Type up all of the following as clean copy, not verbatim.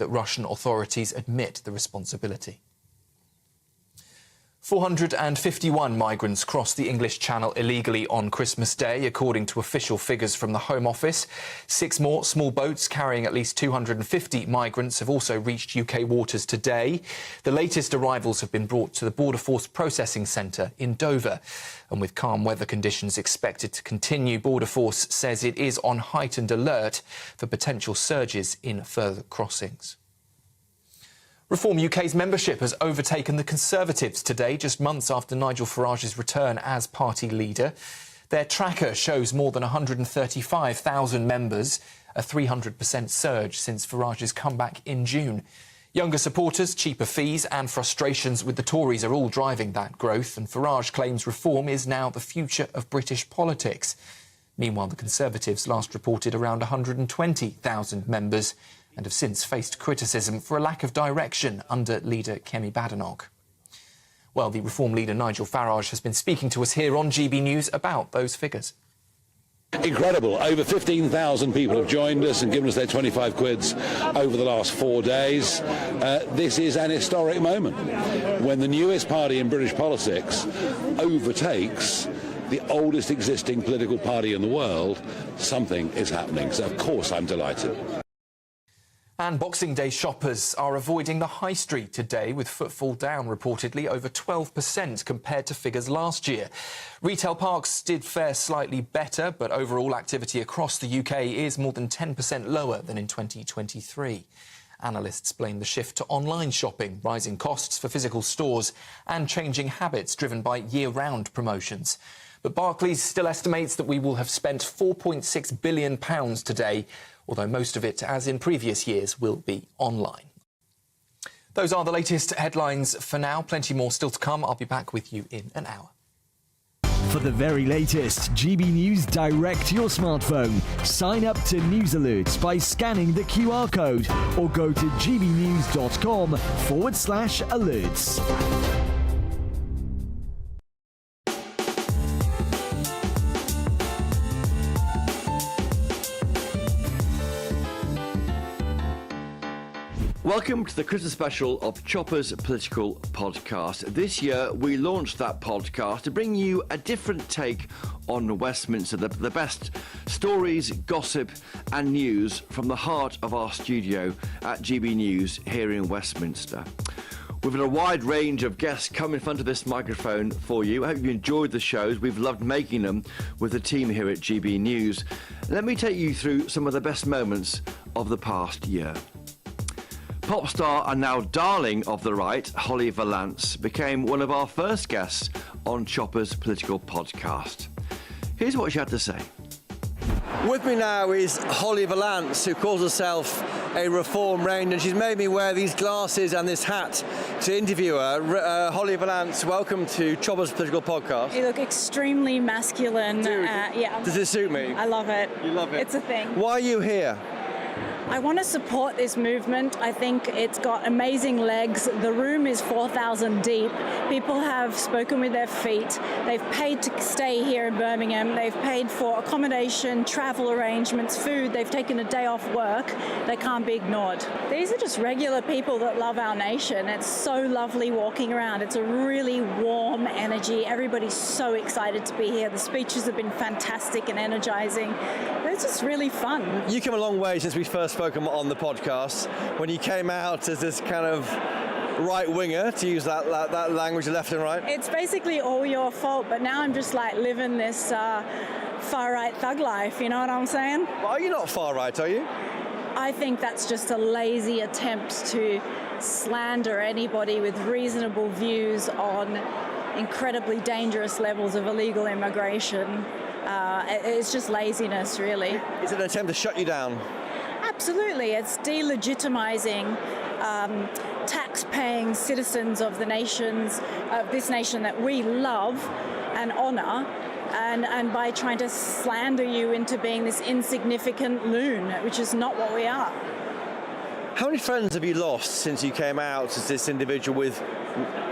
that Russian authorities admit the responsibility. 451 migrants crossed the English Channel illegally on Christmas Day, according to official figures from the Home Office. 6 more small boats carrying at least 250 migrants have also reached UK waters today. The latest arrivals have been brought to the Border Force Processing Centre in Dover. And with calm weather conditions expected to continue, Border Force says it is on heightened alert for potential surges in further crossings. Reform UK's membership has overtaken the Conservatives today, just months after Nigel Farage's return as party leader. Their tracker shows more than 135,000 members, a 300% surge since Farage's comeback in June. Younger supporters, cheaper fees and frustrations with the Tories are all driving that growth, and Farage claims reform is now the future of British politics. Meanwhile, the Conservatives last reported around 120,000 members and have since faced criticism for a lack of direction under leader Kemi Badenoch. Well, the Reform leader Nigel Farage has been speaking to us here on GB News about those figures. Incredible. Over 15,000 people have joined us and given us their 25 quids over the last 4 days. This is an historic moment when the newest party in British politics overtakes the oldest existing political party in the world. Something is happening, so of course I'm delighted. And Boxing Day shoppers are avoiding the high street today, with footfall down reportedly over 12% compared to figures last year. Retail parks did fare slightly better, but overall activity across the UK is more than 10% lower than in 2023. Analysts blame the shift to online shopping, rising costs for physical stores and changing habits driven by year-round promotions. But Barclays still estimates that we will have spent £4.6 billion today, although most of it, as in previous years, will be online. Those are the latest headlines for now. Plenty more still to come. I'll be back with you in an hour. For the very latest GB News direct to your smartphone, sign up to News Alerts by scanning the QR code or go to gbnews.com/alerts. Welcome to the Christmas special of Chopper's Political Podcast. This year we launched that podcast to bring you a different take on Westminster, the best stories, gossip and news from the heart of our studio at GB News here in Westminster. We've had a wide range of guests come in front of this microphone for you. I hope you enjoyed the shows. We've loved making them with the team here at GB News. Let me take you through some of the best moments of the past year. Pop star and now darling of the right, Holly Valance, became one of our first guests on Chopper's Political Podcast. Here's what she had to say. With me now is Holly Valance, who calls herself a Reform Ranger, and she's made me wear these glasses and this hat to interview her. Holly Valance, welcome to Chopper's Political Podcast. You look extremely masculine. Yeah. Does it suit me? I love it. You love it? It's a thing. Why are you here? I want to support this movement. I think it's got amazing legs. The room is 4,000 deep. People have spoken with their feet. They've paid to stay here in Birmingham. They've paid for accommodation, travel arrangements, food. They've taken a day off work. They can't be ignored. These are just regular people that love our nation. It's so lovely walking around. It's a really warm energy. Everybody's so excited to be here. The speeches have been fantastic and energizing. It's just really fun. You came a long way since we first spoken on the podcast, when you came out as this kind of right-winger, to use that language, left and right. It's basically all your fault, but now I'm just like living this far-right thug life, you know what I'm saying? Well, are you not far-right, are you? I think that's just a lazy attempt to slander anybody with reasonable views on incredibly dangerous levels of illegal immigration. It's just laziness, really. Is it an attempt to shut you down? Absolutely. It's delegitimizing tax-paying citizens of this nation that we love and honour, and by trying to slander you into being this insignificant loon, which is not what we are. How many friends have you lost since you came out as this individual with,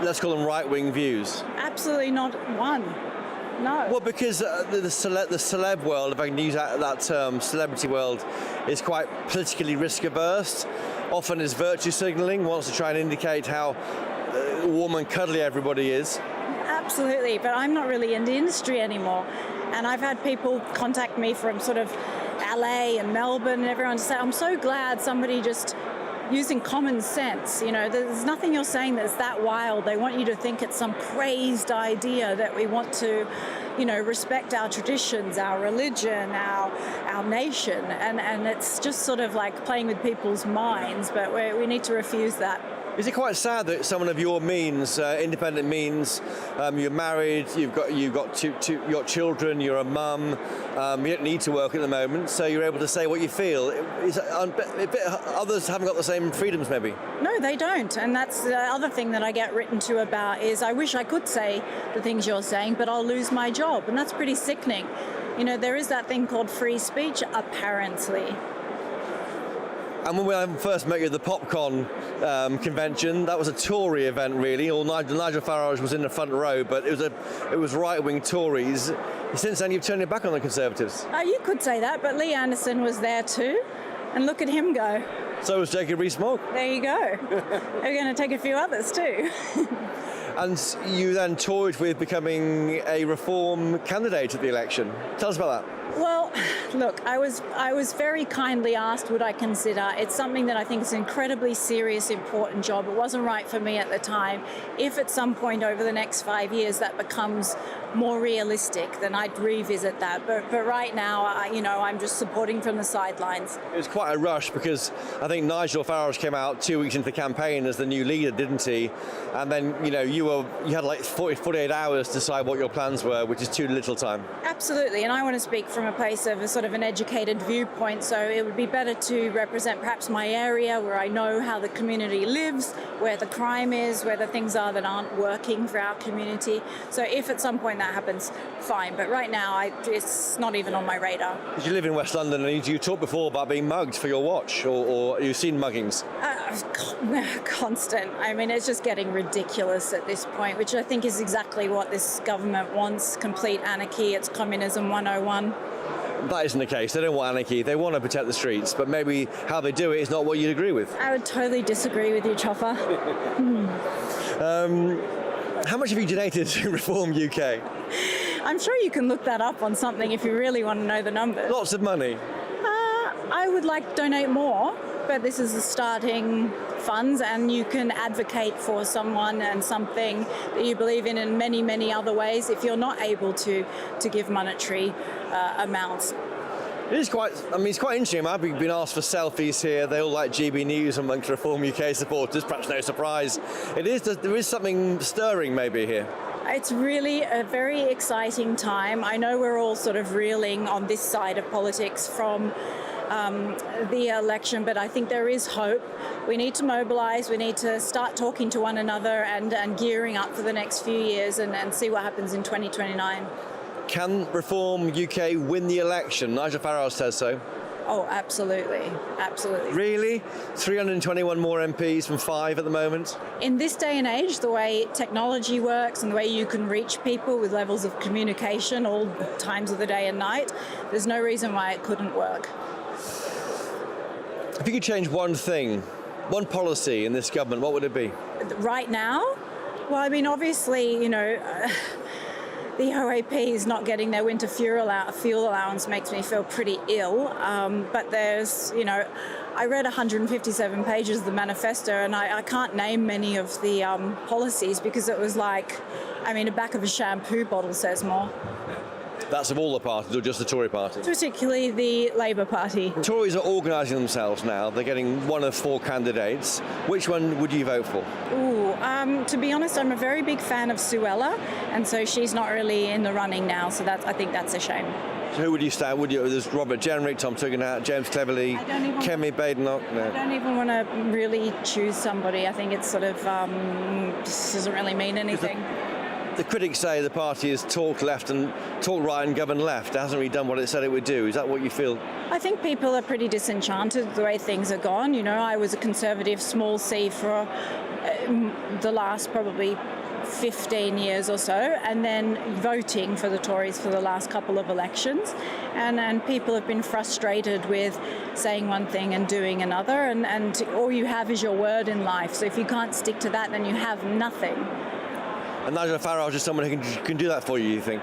let's call them right-wing views? Absolutely not one. No. Well, because the celeb world, if I can use that term, celebrity world, is quite politically risk-averse. often is virtue signalling, wants to try and indicate how warm and cuddly everybody is. Absolutely, but I'm not really in the industry anymore. And I've had people contact me from sort of LA and Melbourne and everyone to say, I'm so glad somebody just using common sense. You know, there's nothing you're saying that's that wild. They want you to think it's some crazed idea that we want to, you know, respect our traditions, our religion, our nation. And it's just sort of like playing with people's minds, but we need to refuse that. Is it quite sad that someone of your means, independent means, you're married, you've got children, you're a mum, you don't need to work at the moment, so you're able to say what you feel? Others haven't got the same freedoms, maybe? No, they don't, and that's the other thing that I get written to about is I wish I could say the things you're saying, but I'll lose my job, and that's pretty sickening. You know, there is that thing called free speech, apparently. And when I first met you at the PopCon convention, that was a Tory event, really. Nigel Farage was in the front row, but it was right-wing Tories. Since then, you've turned your back on the Conservatives. You could say that, but Lee Anderson was there too, and look at him go. So was Jacob Rees-Mogg. There you go. We're going to take a few others too. And you then toyed with becoming a Reform candidate at the election. Tell us about that. Well, look, I was very kindly asked would I consider. It's something that I think is an incredibly serious, important job. It wasn't right for me at the time. If at some point over the next 5 years that becomes more realistic, then I'd revisit that. But right now, I'm just supporting from the sidelines. It was quite a rush because I think Nigel Farage came out 2 weeks into the campaign as the new leader, didn't he? And then, you had like 48 hours to decide what your plans were, which is too little time. Absolutely, and I want to speak from a place of a sort of an educated viewpoint, so it would be better to represent perhaps my area where I know how the community lives, where the crime is, where the things are that aren't working for our community. So if at some point that happens, fine, but right now it's not even on my radar. Because you live in West London and you talked before about being mugged for your watch, or you've seen muggings? Constant. I mean, it's just getting ridiculous at this point, which I think is exactly what this government wants, complete anarchy. It's communism 101. That isn't the case. They don't want anarchy. They want to protect the streets, but maybe how they do it is not what you'd agree with. I would totally disagree with you, Chopper. How much have you donated to Reform UK? I'm sure you can look that up on something if you really want to know the numbers. Lots of money. I would like to donate more, but this is the starting funds, and you can advocate for someone and something that you believe in many, many other ways if you're not able to give monetary amounts. It's quite interesting. I've been asked for selfies here. They all like GB News amongst Reform UK supporters, perhaps no surprise. There is something stirring maybe here. It's really a very exciting time. I know we're all sort of reeling on this side of politics from the election, but I think there is hope. We need to mobilise, we need to start talking to one another and gearing up for the next few years and see what happens in 2029. Can Reform UK win the election? Nigel Farage says so. Oh, absolutely. Absolutely. Really? 321 more MPs from 5 at the moment? In this day and age, the way technology works and the way you can reach people with levels of communication all times of the day and night, there's no reason why it couldn't work. If you could change one thing, one policy in this government, what would it be? Right now? Well, I mean, obviously, the OAP is not getting their winter fuel allowance makes me feel pretty ill. But there's, I read 157 pages of the manifesto, and I can't name many of the policies because it was like, the back of a shampoo bottle says more. That's of all the parties, or just the Tory party? Particularly the Labour Party. Tories are organising themselves now. They're getting one of 4 candidates. Which one would you vote for? To be honest, I'm a very big fan of Suella, and so she's not really in the running now, so I think that's a shame. So who would you stand? There's Robert Jenrick, Tom Tugendhat, James Cleverly, Kemi Badenoch. No. I don't even want to really choose somebody. I think it's sort of doesn't really mean anything. The critics say the party has talked right and governed left. It hasn't really done what it said it would do. Is that what you feel? I think people are pretty disenchanted with the way things are gone. I was a Conservative small C for the last probably 15 years or so, and then voting for the Tories for the last couple of elections. And people have been frustrated with saying one thing and doing another, and all you have is your word in life. So if you can't stick to that, then you have nothing. And Nigel Farage is someone who can do that for you, you think?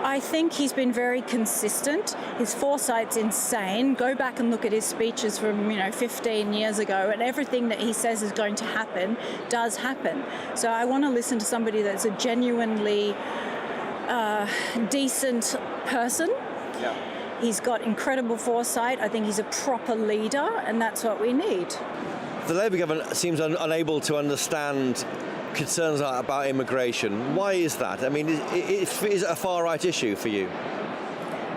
I think he's been very consistent. His foresight's insane. Go back and look at his speeches from 15 years ago, and everything that he says is going to happen does happen. So I want to listen to somebody that's a genuinely decent person. Yeah. He's got incredible foresight. I think he's a proper leader, and that's what we need. The Labour government seems unable to understand concerns about immigration. Why is that? I mean, is it a far-right issue for you?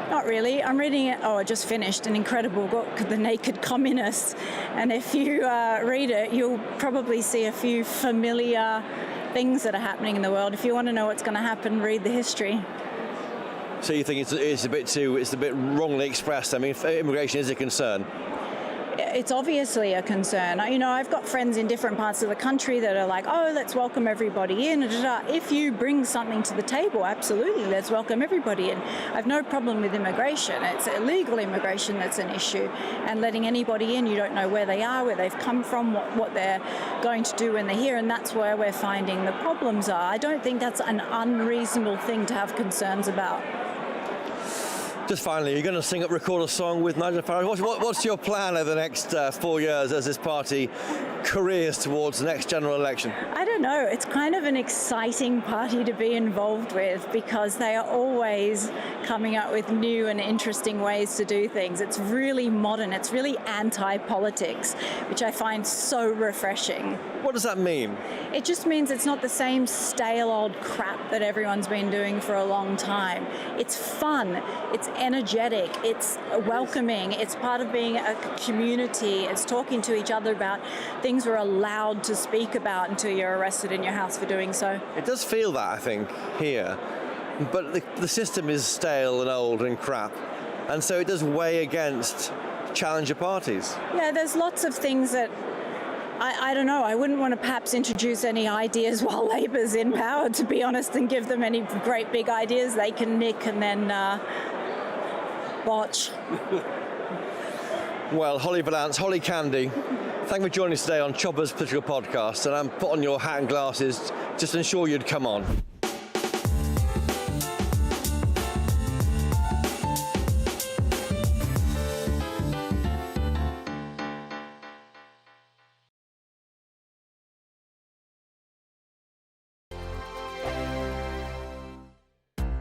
Not really. I'm reading it. I just finished an incredible book, The Naked Communists. And if you read it, you'll probably see a few familiar things that are happening in the world. If you want to know what's going to happen, read the history. So you think it's a bit wrongly expressed? I mean, if immigration is a concern. It's obviously a concern. I've got friends in different parts of the country that are like, oh, let's welcome everybody in. If you bring something to the table, absolutely, let's welcome everybody in. I've no problem with immigration. It's illegal immigration that's an issue. And letting anybody in, you don't know where they are, where they've come from, what they're going to do when they're here, and that's where we're finding the problems are. I don't think that's an unreasonable thing to have concerns about. Just finally, you're going to record a song with Nigel Farage. What's your plan over the next 4 years as this party careers towards the next general election? I don't know. It's kind of an exciting party to be involved with because they are always coming up with new and interesting ways to do things. It's really modern. It's really anti-politics, which I find so refreshing. What does that mean? It just means it's not the same stale old crap that everyone's been doing for a long time. It's fun. It's energetic. It's welcoming. It's part of being a community. It's talking to each other about things we're allowed to speak about until you're arrested in your house for doing so. It does feel that, I think, here. But the system is stale and old and crap. And so it does weigh against challenger parties. Yeah, there's lots of things that I don't know. I wouldn't want to perhaps introduce any ideas while Labor's in power, to be honest, and give them any great big ideas they can nick and then botch. Well, Holly Valance, Holly Candy, thank you for joining us today on Chopper's Political Podcast, and put on your hat and glasses just to ensure you'd come on.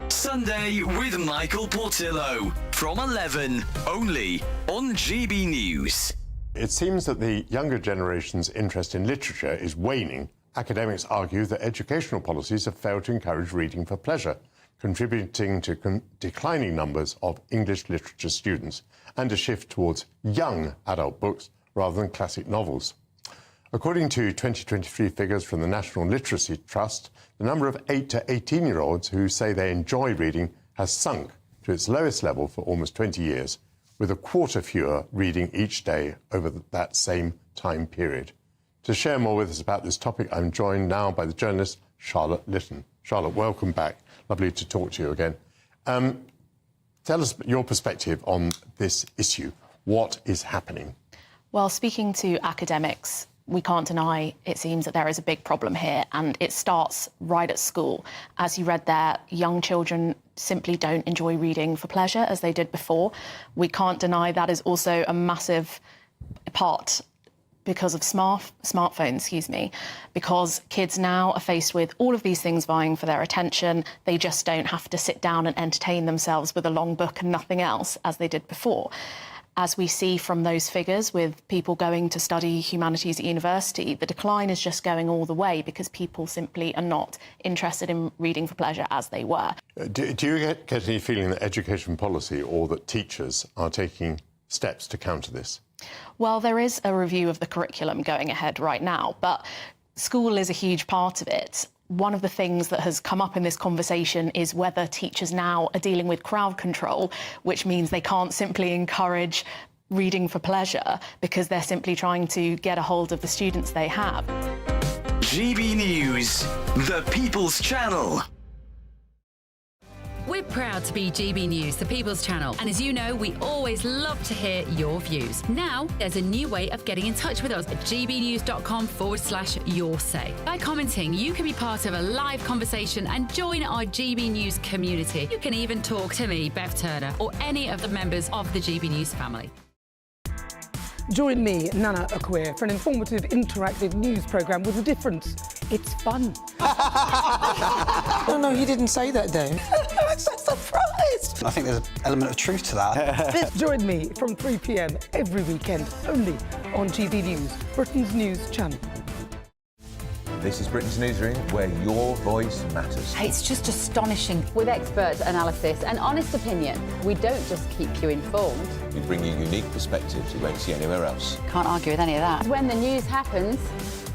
Sunday with Michael Portillo from 11, only on GB News. It seems that the younger generation's interest in literature is waning. Academics argue that educational policies have failed to encourage reading for pleasure, contributing to declining numbers of English literature students and a shift towards young adult books rather than classic novels. According to 2023 figures from the National Literacy Trust, the number of 8 to 18-year-olds who say they enjoy reading has sunk to its lowest level for almost 20 years, with a quarter fewer reading each day over that same time period. To share more with us about this topic, I'm joined now by the journalist Charlotte Lytton. Charlotte, welcome back. Lovely to talk to you again. Tell us your perspective on this issue. What is happening? Well, speaking to academics, we can't deny, it seems, that there is a big problem here, and it starts right at school. As you read there, young children simply don't enjoy reading for pleasure as they did before. We can't deny that is also a massive part because of smartphones, because kids now are faced with all of these things vying for their attention. They just don't have to sit down and entertain themselves with a long book and nothing else as they did before. As we see from those figures with people going to study humanities at university, the decline is just going all the way because people simply are not interested in reading for pleasure as they were. Do you get any feeling that education policy or that teachers are taking steps to counter this? Well, there is a review of the curriculum going ahead right now, but school is a huge part of it. One of the things that has come up in this conversation is whether teachers now are dealing with crowd control, which means they can't simply encourage reading for pleasure because they're simply trying to get a hold of the students they have. GB News, the People's Channel. We're proud to be GB News, the People's Channel, and as you know, we always love to hear your views. Now, there's a new way of getting in touch with us at gbnews.com/yoursay. By commenting, you can be part of a live conversation and join our GB News community. You can even talk to me, Bev Turner, or any of the members of the GB News family. Join me, Nana Akweer, for an informative, interactive news programme with a difference. It's fun. No, he didn't say that, Dave. I'm so surprised. I think there's an element of truth to that. Join me from 3 p.m. every weekend, only on GB News, Britain's news channel. This is Britain's Newsroom, where your voice matters. It's just astonishing. With expert analysis and honest opinion, we don't just keep you informed. We bring you unique perspectives you won't see anywhere else. Can't argue with any of that. When the news happens,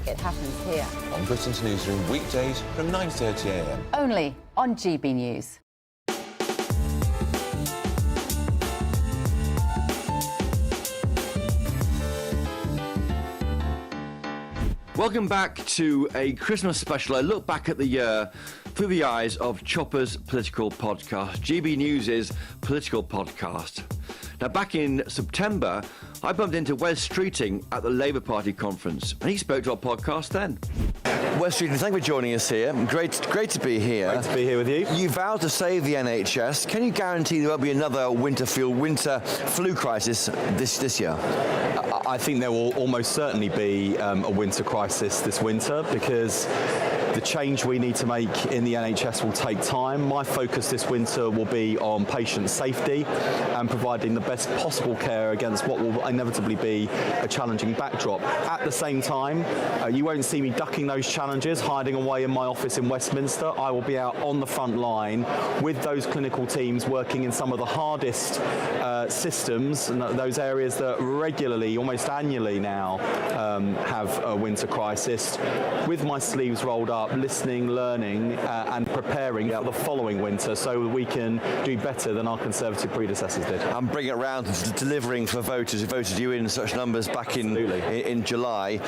it happens here. On Britain's Newsroom, weekdays from 9:30 a.m. Only on GB News. Welcome back to a Christmas special. I look back at the year through the eyes of Chopper's political podcast. GB News' political podcast. Now, back in September, I bumped into Wes Streeting at the Labour Party conference, and he spoke to our podcast then. Wes Streeting, thank you for joining us here. Great to be here. Great to be here with you. You vowed to save the NHS. Can you guarantee there won't be another winter flu crisis this year? I think there will almost certainly be a winter crisis this winter, because the change we need to make in the NHS will take time. My focus this winter will be on patient safety and providing the best possible care against what will inevitably be a challenging backdrop. At the same time, you won't see me ducking those challenges, hiding away in my office in Westminster. I will be out on the front line with those clinical teams working in some of the hardest systems, and those areas that regularly, almost annually now, have a winter crisis, with my sleeves rolled up, listening, learning and preparing for the following winter so we can do better than our Conservative predecessors did. And bring it round to delivering for voters who voted you in such numbers back in July.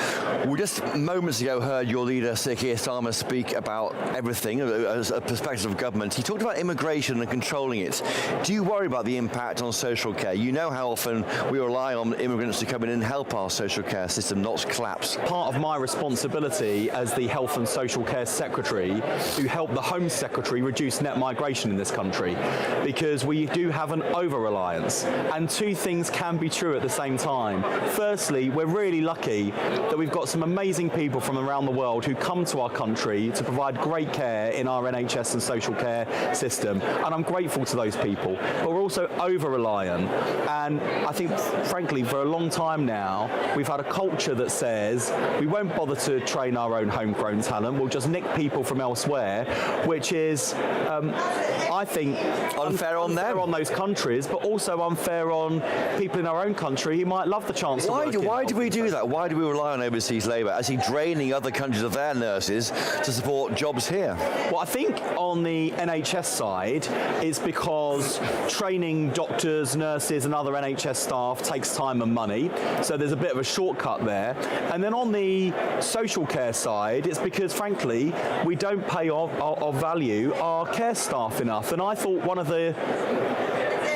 We just moments ago heard your leader, Sir Keir Starmer, speak about everything as a perspective of government. He talked about immigration and controlling it. Do you worry about the impact on social care? You know how often we rely on immigrants to come in and help our social care system not collapse. Part of my responsibility as the Health and Social Care Secretary to help the Home Secretary reduce net migration in this country, because we do have an over-reliance, and two things can be true at the same time. Firstly, we're really lucky that we've got some amazing people from around the world who come to our country to provide great care in our NHS and social care system, and I'm grateful to those people. But we're also over-reliant, and I think, frankly, for a long time now, we've had a culture that says we won't bother to train our own homegrown talent, we'll just nick people from elsewhere, which is, I think, unfair on them, on those countries, but also unfair on people in our own country who might love the chance to work. Why do we do that? Why do we rely on overseas labour? Actually draining other countries of their nurses to support jobs here? Well, I think on the NHS side, it's because training doctors, nurses and other NHS staff takes time and money, so there's a bit of a shortcut there. And then on the social care side, it's because, frankly, we don't pay or value our care staff enough. And I thought one of the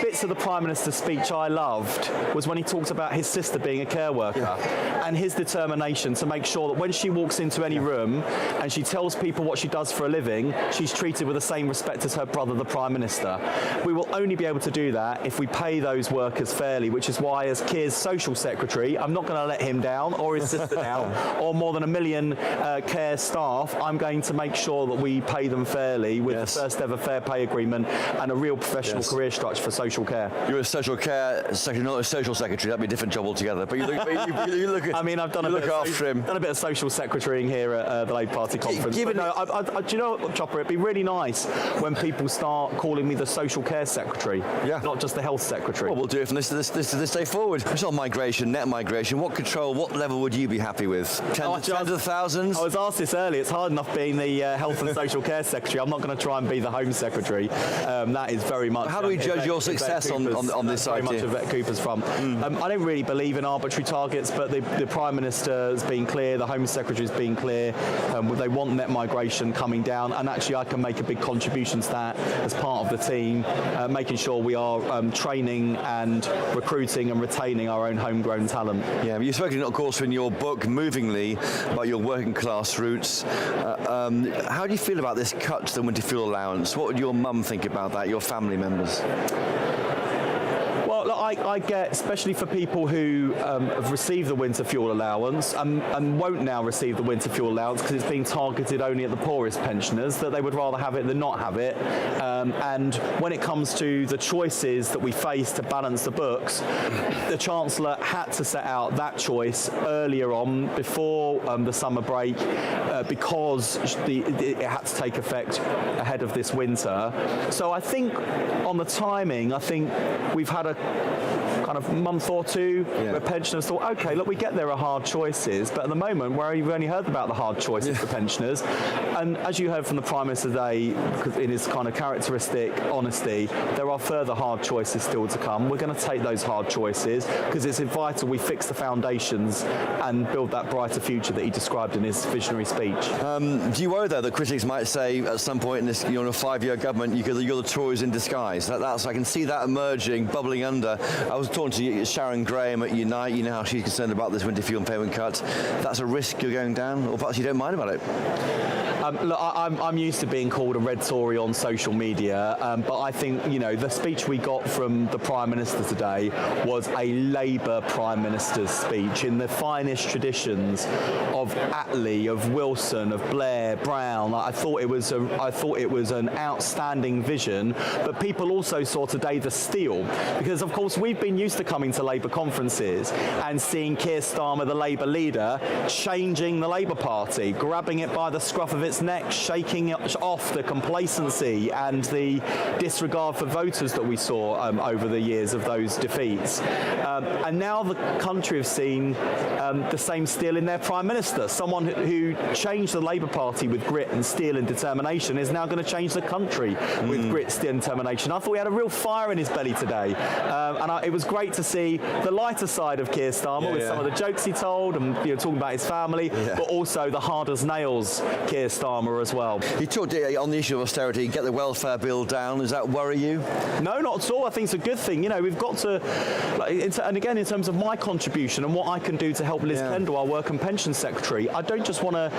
bits of the Prime Minister's speech I loved was when he talked about his sister being a care worker and his determination to make sure that when she walks into any room and she tells people what she does for a living, she's treated with the same respect as her brother, the Prime Minister. We will only be able to do that if we pay those workers fairly, which is why, as Keir's Social Secretary, I'm not going to let him down or his sister down, or more than 1 million care staff. I'm going to make sure that we pay them fairly with the first ever fair pay agreement and a real professional career structure for social care. You're a social care secretary, not a social secretary. That'd be a different job altogether. But you look at. I mean, I've done a bit of social secretarying here at the Labour Party conference. Do you know what, Chopper? It'd be really nice when people start calling me the social care secretary, not just the health secretary. Well, we'll do it from this day forward. It's not migration, net migration. What level would you be happy with? Tens of thousands? I was asked this earlier. It's hard enough being the health and social care secretary. I'm not going to try and be the home secretary. That is very much. How do we judge your success yes on this very idea. much of Cooper's front. I don't really believe in arbitrary targets, but the Prime Minister has been clear, the Home Secretary has been clear. They want net migration coming down, and actually I can make a big contribution to that as part of the team, making sure we are training and recruiting and retaining our own homegrown talent. Yeah, you've spoken, of course, in your book, movingly, about your working class roots. How do you feel about this cut to the winter fuel allowance? What would your mum think about that, your family members? Well, look, I get, especially for people who have received the winter fuel allowance and won't now receive the winter fuel allowance because it's being targeted only at the poorest pensioners, that they would rather have it than not have it. And when it comes to the choices that we face to balance the books, the Chancellor had to set out that choice earlier on, before the summer break, because it had to take effect ahead of this winter. So I think on the timing, I think we've had a kind of month or two where pensioners thought, OK, look, we get there are hard choices, but at the moment where you've only heard about the hard choices for pensioners, and as you heard from the Prime Minister today, in his kind of characteristic honesty, there are further hard choices still to come. We're going to take those hard choices because it's vital we fix the foundations and build that brighter future that he described in his visionary speech. Do you worry, though, that critics might say at some point in this, you're in a 5-year government, you're the Tories in disguise? I can see that emerging, bubbling under. I was talking to Sharon Graham at Unite. You know how she's concerned about this winter fuel payment cut. That's a risk you're going down, or perhaps you don't mind about it? Look, I'm used to being called a red Tory on social media, but I think, the speech we got from the Prime Minister today was a Labour Prime Minister's speech in the finest traditions of Attlee, of Wilson, of Blair, Brown. I thought it was an outstanding vision, but people also saw today the steel, because of course we've been used to coming to Labour conferences and seeing Keir Starmer, the Labour leader, changing the Labour Party, grabbing it by the scruff of its neck, shaking it off the complacency and the disregard for voters that we saw over the years of those defeats. And now the country have seen the same steel in their Prime Minister. Someone who changed the Labour Party with grit and steel and determination is now going to change the country with grit, steel and determination. I thought he had a real fire in his belly today. And it was great to see the lighter side of Keir Starmer with some of the jokes he told and talking about his family, but also the hard as nails Keir Starmer as well. You talked on the issue of austerity, get the welfare bill down. Does that worry you? No, not at all. I think it's a good thing. We've got to, and again, in terms of my contribution and what I can do to help Liz Kendall, our Work and Pension Secretary, I don't just want to,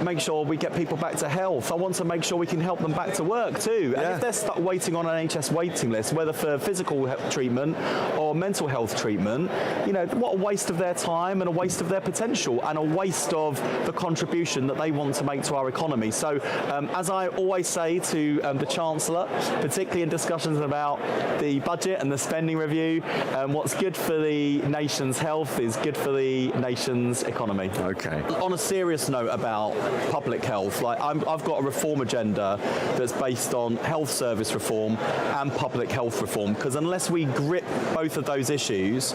make sure we get people back to health. I want to make sure we can help them back to work too. And if they're stuck waiting on an NHS waiting list, whether for physical treatment or mental health treatment, what a waste of their time and a waste of their potential and a waste of the contribution that they want to make to our economy. So, as I always say to the Chancellor, particularly in discussions about the budget and the spending review, what's good for the nation's health is good for the nation's economy. Okay. On a serious note about public health, I've got a reform agenda that's based on health service reform and public health reform, because unless we grip both of those issues,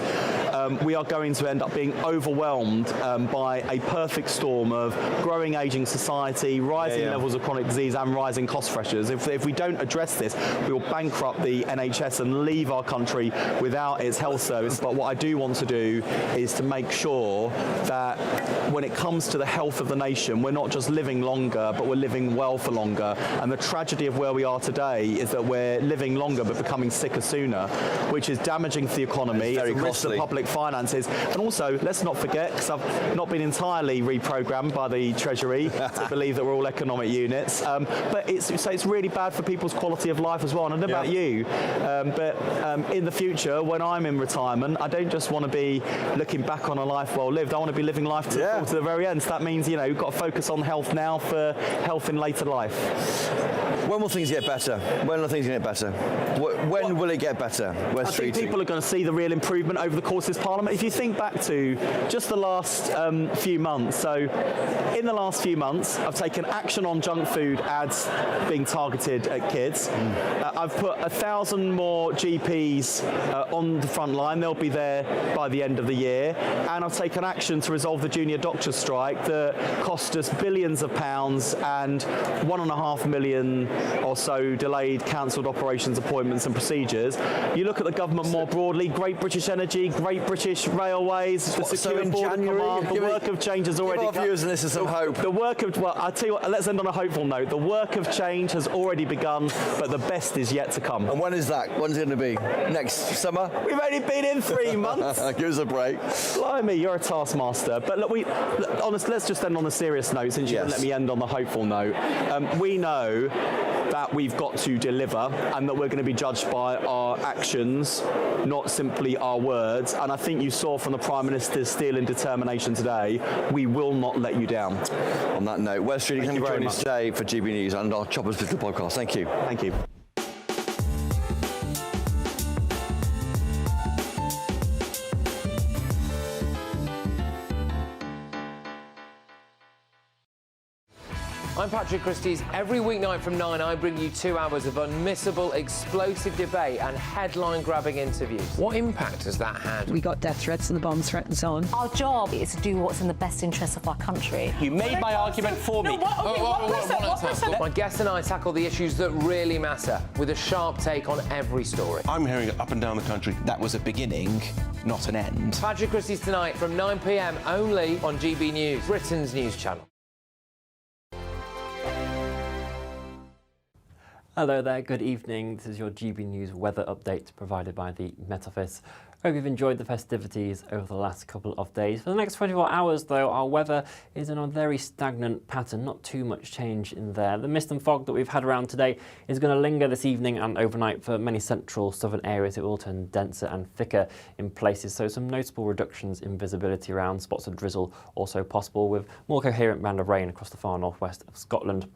we are going to end up being overwhelmed by a perfect storm of growing ageing society, rising levels of chronic disease and rising cost pressures. If we don't address this, we will bankrupt the NHS and leave our country without its health service. But what I do want to do is to make sure that when it comes to the health of the nation, we're not just living longer, but we're living well for longer. And the tragedy of where we are today is that we're living longer but becoming sicker sooner, which is damaging for the economy, it's a risk to public finances. And also, let's not forget, because I've not been entirely reprogrammed by the Treasury to believe that we're all economic units, but it's really bad for people's quality of life as well. And I don't know about you, but in the future, when I'm in retirement, I don't just want to be looking back on a life well lived. I want to be living life to the very end. So that means, we've got to focus on health now for health in later life. When will things get better? When will things get better? When will it get better? Wes Streeting? I think people are going to see the real improvement over the course of this Parliament. If you think back to just the last few months, so in the last few months, I've taken action on junk food ads being targeted at kids. I've put 1,000 more GPs on the front line. They'll be there by the end of the year. And I've taken action to resolve the junior doctor doctor strike that cost us billions of pounds and 1.5 million or so delayed, cancelled operations, appointments and procedures. You look at the government more broadly, Great British Energy, Great British Railways, the Secure Border Command, the work of change has already... Give our viewers and listeners some hope. The work of... Well, I'll tell you what, let's end on a hopeful note. The work of change has already begun, but the best is yet to come. And when is that? When's it going to be? Next summer? We've only been in 3 months. Give us a break. Blimey, you're a taskmaster. But look, honestly, let's just end on a serious note, since you didn't let me end on the hopeful note. We know that we've got to deliver and that we're going to be judged by our actions, not simply our words. And I think you saw from the Prime Minister's steel and determination today, we will not let you down. On that note, Wes Streeting, thank you for joining us today for GB News and our Choppers Political Podcast. Thank you. Thank you. I'm Patrick Christie's. Every weeknight from 9, I bring you 2 hours of unmissable, explosive debate and headline-grabbing interviews. What impact has that had? We got death threats and the bomb threat and so on. Our job is to do what's in the best interest of our country. You made my argument for me. My guest and I tackle the issues that really matter, with a sharp take on every story. I'm hearing it up and down the country. That was a beginning, not an end. Patrick Christie's tonight from 9 p.m. only on GB News, Britain's news channel. Hello there, good evening. This is your GB News weather update provided by the Met Office. Hope you've enjoyed the festivities over the last couple of days. For the next 24 hours, though, our weather is in a very stagnant pattern, not too much change in there. The mist and fog that we've had around today is going to linger this evening and overnight for many central southern areas. It will turn denser and thicker in places, so some notable reductions in visibility around. Spots of drizzle also possible, with more coherent band of rain across the far northwest of Scotland.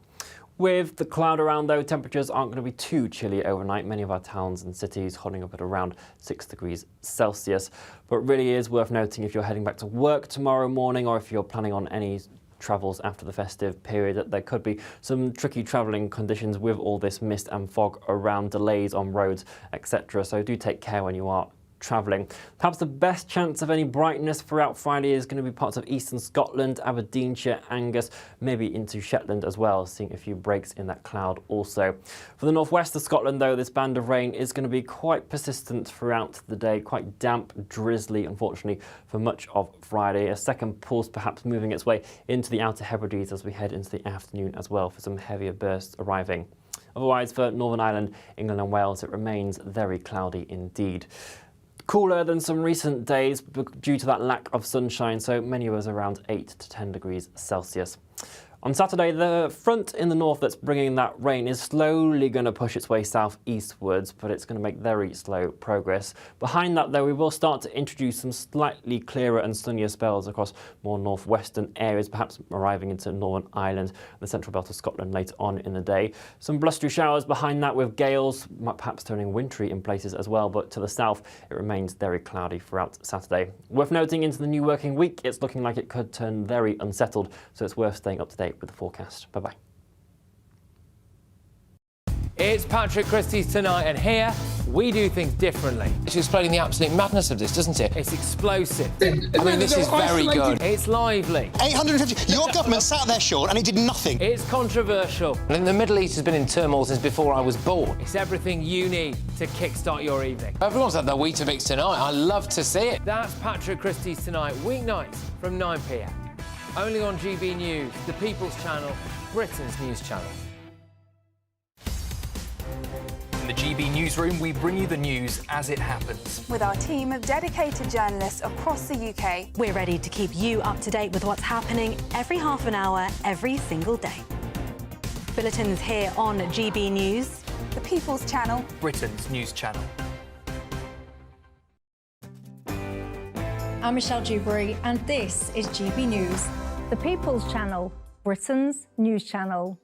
With the cloud around, though, temperatures aren't going to be too chilly overnight. Many of our towns and cities holding up at around 6 degrees Celsius. But it really is worth noting if you're heading back to work tomorrow morning, or if you're planning on any travels after the festive period, that there could be some tricky travelling conditions with all this mist and fog around, delays on roads, etc. So do take care when you are travelling. Perhaps the best chance of any brightness throughout Friday is going to be parts of eastern Scotland, Aberdeenshire, Angus, maybe into Shetland as well, seeing a few breaks in that cloud also. For the northwest of Scotland, though, this band of rain is going to be quite persistent throughout the day, quite damp, drizzly, unfortunately, for much of Friday. A second pulse perhaps moving its way into the Outer Hebrides as we head into the afternoon as well, for some heavier bursts arriving. Otherwise, for Northern Ireland, England and Wales, it remains very cloudy indeed. Cooler than some recent days due to that lack of sunshine, so many of us around 8 to 10 degrees Celsius. On Saturday, the front in the north that's bringing that rain is slowly going to push its way southeastwards, but it's going to make very slow progress. Behind that, though, we will start to introduce some slightly clearer and sunnier spells across more northwestern areas, perhaps arriving into Northern Ireland and the central belt of Scotland later on in the day. Some blustery showers behind that, with gales perhaps turning wintry in places as well, but to the south, it remains very cloudy throughout Saturday. Worth noting, into the new working week, it's looking like it could turn very unsettled, so it's worth staying up to date with the forecast. Bye-bye. It's Patrick Christie's tonight, and here we do things differently. It's explaining the absolute madness of this, doesn't it? It's explosive. I mean, this is very good. It's lively. 850. Your government sat there, Sean, and it did nothing. It's controversial. And the Middle East has been in turmoil since before I was born. It's everything you need to kickstart your evening. Everyone's had their Weetabix tonight. I love to see it. That's Patrick Christie's tonight, weeknights from 9 p.m. Only on GB News, the People's Channel, Britain's news channel. In the GB Newsroom, we bring you the news as it happens. With our team of dedicated journalists across the UK. We're ready to keep you up to date with what's happening every half an hour, every single day. Bulletins here on GB News, the People's Channel, Britain's news channel. I'm Michelle Dewberry, and this is GB News, the People's Channel, Britain's news channel.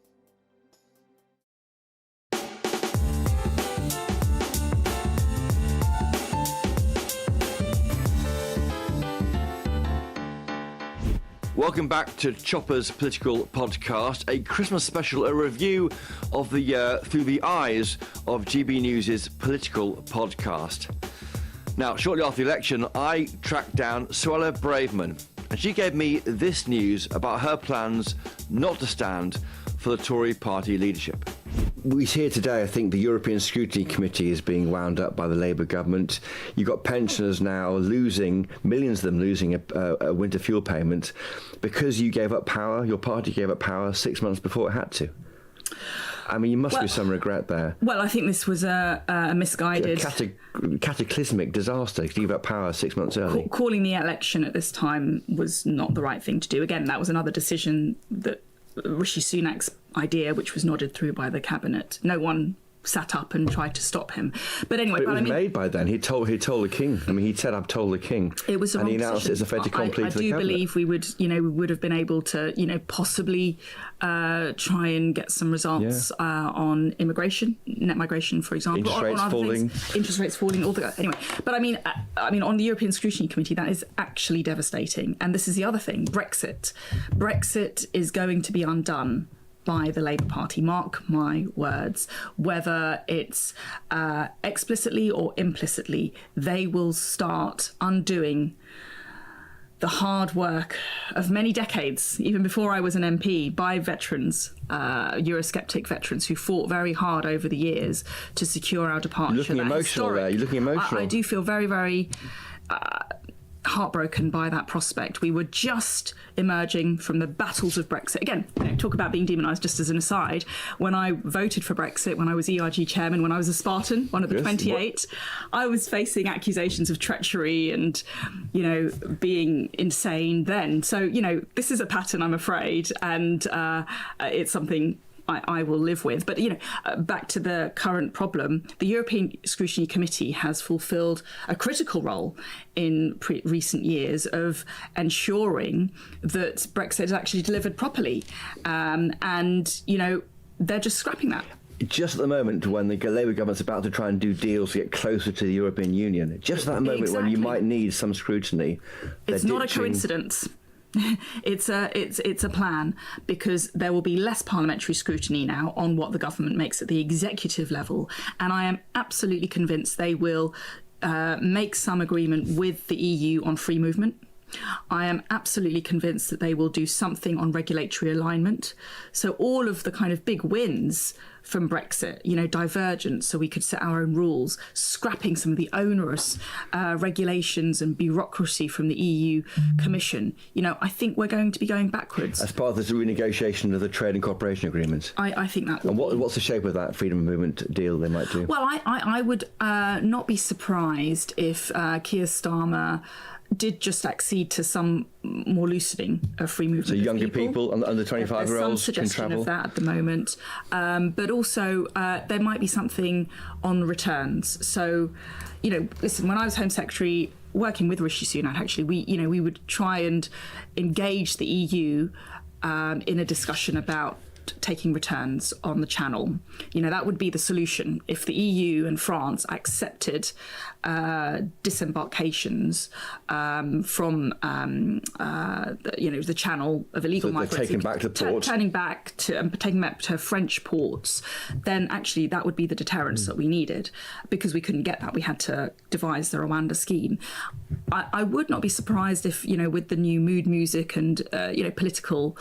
Welcome back to Chopper's Political Podcast, a Christmas special, a review of the year through the eyes of GB News' political podcast. Now, shortly after the election, I tracked down Suella Braverman, and she gave me this news about her plans not to stand for the Tory party leadership. We hear today, I think the European Scrutiny Committee is being wound up by the Labour government. You've got pensioners now losing, millions of them losing a winter fuel payment because you gave up power, your party gave up power 6 months before it had to. I mean, you must be some regret there. Well, I think this was a misguided... cataclysmic disaster to give up power 6 months early. Calling the election at this time was not the right thing to do. Again, that was another decision that Rishi Sunak's idea, which was nodded through by the cabinet. No one sat up and tried to stop him. But anyway, it was made by then. He told the king. I mean, he said, "I've told the king." It was a wrong and he announced decision. it as a fait accompli I to the do cabinet. believe we would have been able to, possibly try and get some results on immigration, net migration, for example. Interest rates falling. Interest rates falling. All the anyway. But I mean, on the European Scrutiny Committee, that is actually devastating. And this is the other thing: Brexit. Brexit is going to be undone by the Labour Party, mark my words. Whether it's explicitly or implicitly, they will start undoing the hard work of many decades, even before I was an MP, by veterans, Eurosceptic veterans who fought very hard over the years to secure our departure. You're looking emotional there. You're looking emotional. I do feel very, very heartbroken by that prospect. We were just emerging from the battles of Brexit. Again, talk about being demonised, just as an aside. When I voted for Brexit, when I was ERG chairman, when I was a Spartan, one of the 28, I was facing accusations of treachery and, being insane then. So, this is a pattern, I'm afraid, and it's something I will live with. But, back to the current problem, the European Scrutiny Committee has fulfilled a critical role in recent years of ensuring that Brexit is actually delivered properly. They're just scrapping that. Just at the moment when the Labour government's about to try and do deals to get closer to the European Union, just at that moment when you might need some scrutiny. It's not a coincidence. It's a plan, because there will be less parliamentary scrutiny now on what the government makes at the executive level, and I am absolutely convinced they will make some agreement with the EU on free movement. I am absolutely convinced that they will do something on regulatory alignment. So all of the kind of big wins from Brexit, divergence, so we could set our own rules, scrapping some of the onerous regulations and bureaucracy from the EU Commission. I think we're going to be going backwards. As part of this renegotiation of the trade and cooperation agreement. I think that. And what's the shape of that freedom of movement deal they might do? Well, I would not be surprised if Keir Starmer did just accede to some more loosening of free movement. So younger people under 25-year-olds can travel? There's some suggestion of that at the moment. But also there might be something on returns. So, listen, when I was Home Secretary, working with Rishi Sunak, actually, we would try and engage the EU in a discussion about taking returns on the Channel. That would be the solution. If the EU and France accepted disembarkations from the Channel of illegal migrants, taking back to ports, taking back to French ports, then actually that would be the deterrence that we needed. Because we couldn't get that, we had to devise the Rwanda scheme. I would not be surprised if, with the new mood music and political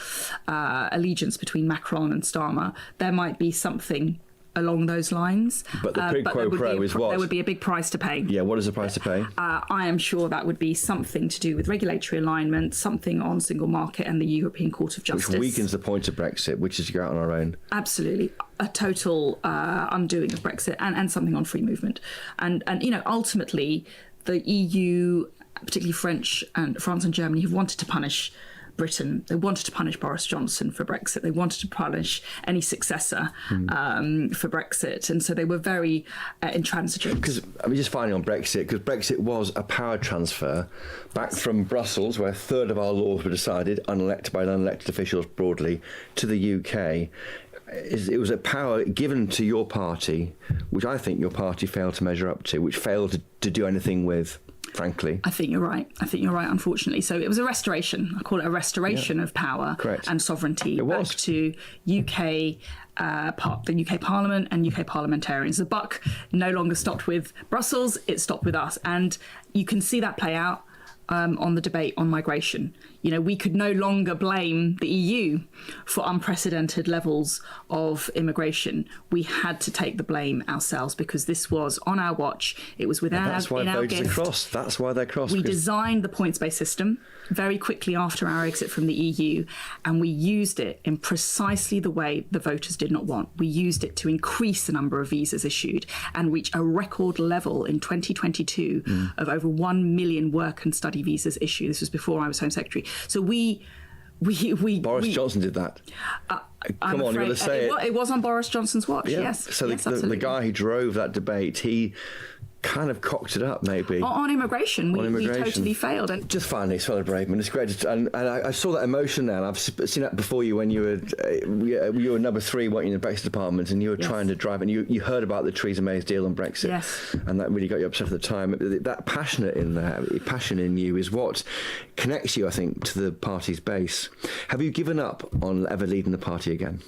allegiance between Macron and Starmer, there might be something along those lines. But the quid pro quo is what? There would be a big price to pay. Yeah, what is the price to pay? I am sure that would be something to do with regulatory alignment, something on single market and the European Court of Justice. Which weakens the point of Brexit, which is to go out on our own. Absolutely. A total undoing of Brexit and something on free movement. And ultimately, the EU, particularly France and Germany, have wanted to punish Britain. They wanted to punish Boris Johnson for Brexit. They wanted to punish any successor for Brexit. And so they were very intransigent. Because, just finally on Brexit, because Brexit was a power transfer back from Brussels, where a third of our laws were decided, unelected by unelected officials broadly, to the UK. It was a power given to your party, which I think your party failed to measure up to, which failed to do anything with, frankly. I think you're right, unfortunately. So it was a restoration. I call it a restoration of power and sovereignty back to the UK Parliament and UK parliamentarians. The buck no longer stopped with Brussels, it stopped with us. And you can see that play out on the debate on migration. we could no longer blame the EU for unprecedented levels of immigration. We had to take the blame ourselves because this was on our watch. It was within That's why voters are crossed. That's why they're crossed. We designed the points-based system very quickly after our exit from the EU, and we used it in precisely the way the voters did not want. We used it to increase the number of visas issued and reach a record level in 2022 of over 1 million work and study visas issued. This was before I was Home Secretary. So Boris Johnson did that. Come on, you've got to say it. It was on Boris Johnson's watch, yes. So the guy who drove that debate, he kind of cocked it up, maybe. On immigration, we totally failed. And just finally, Suella Braverman, it's great. And I saw that emotion there, and I've seen that before you when you were number 3, weren't you, in the Brexit department, and you were trying to drive, and you heard about the Theresa May's deal on Brexit. Yes. And that really got you upset at the time. That passion in you is what connects you, I think, to the party's base. Have you given up on ever leading the party again?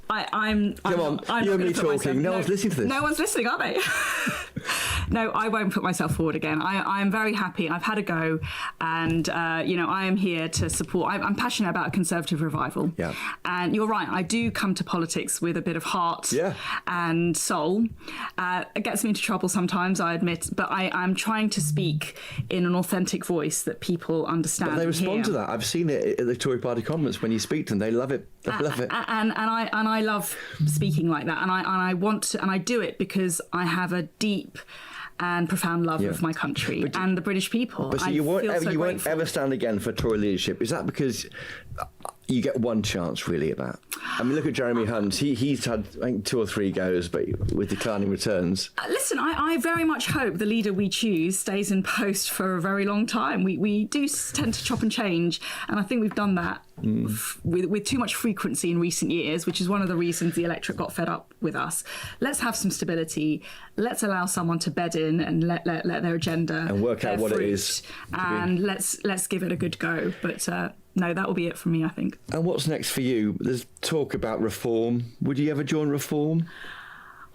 I'm you and me talking. No one's listening to this. No one's listening, are they? No, I won't put myself forward again. I'm very happy. I've had a go, and I am here to support. I'm passionate about a Conservative revival. Yeah. And you're right. I do come to politics with a bit of heart and soul. It gets me into trouble sometimes, I admit, but I'm trying to speak in an authentic voice that people understand. But they respond to that. I've seen it at the Tory Party conference when you speak to them. They love it. They love it. And I love speaking like that, and I want to, and I do it because I have a deep and profound love of my country and the British people. But so you won't ever stand again for Tory leadership. Is that because you get one chance really at that? I mean, look at Jeremy Hunt. He's had, I think, 2 or 3 goes, but with declining returns. Listen, I very much hope the leader we choose stays in post for a very long time. We do tend to chop and change, and I think we've done that with too much frequency in recent years, which is one of the reasons the electorate got fed up with us. Let's have some stability. Let's allow someone to bed in and let their agenda and work out what it is. And let's give it a good go. But no, that will be it from me, I think. And what's next for you? There's talk about reform. Would you ever join reform?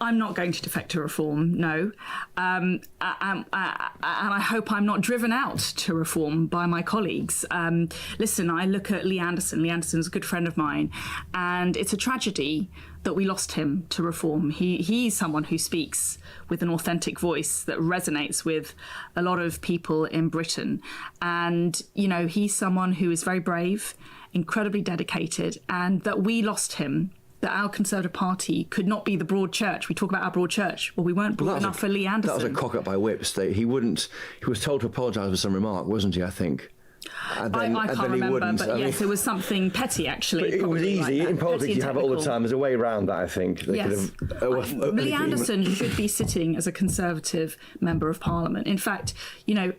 I'm not going to defect to reform, no. And I hope I'm not driven out to reform by my colleagues. Listen, I look at Lee Anderson. Lee Anderson's a good friend of mine, and it's a tragedy that we lost him to reform. He's someone who speaks with an authentic voice that resonates with a lot of people in Britain. And, he's someone who is very brave, incredibly dedicated, and that we lost him, that our Conservative Party could not be the broad church. We talk about our broad church. Well, we weren't broad enough for Lee Anderson. That was a cock-up by Whips. He was told to apologise for some remark, wasn't he, I think? I can't remember, but yes, it was something petty, actually. But it was easy. In politics, you have it all the time. There's a way around that, I think. Yes. Lee Anderson should be sitting as a Conservative Member of Parliament. In fact, we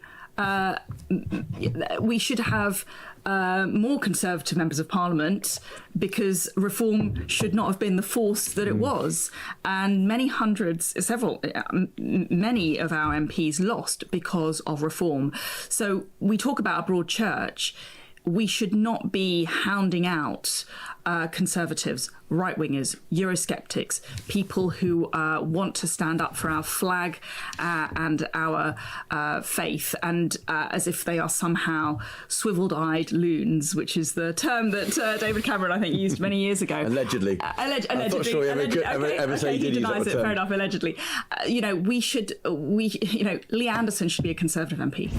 should have more Conservative members of Parliament, because reform should not have been the force that it was. And many of our MPs lost because of reform. So we talk about a broad church. We should not be hounding out Conservatives, right-wingers, Eurosceptics, people who want to stand up for our flag and our faith, and as if they are somehow swiveled-eyed loons, which is the term that David Cameron, I think, used many years ago. Allegedly. Allegedly. I'm not sure ever say he denies it. term. Fair enough. Allegedly. Lee Anderson should be a Conservative MP.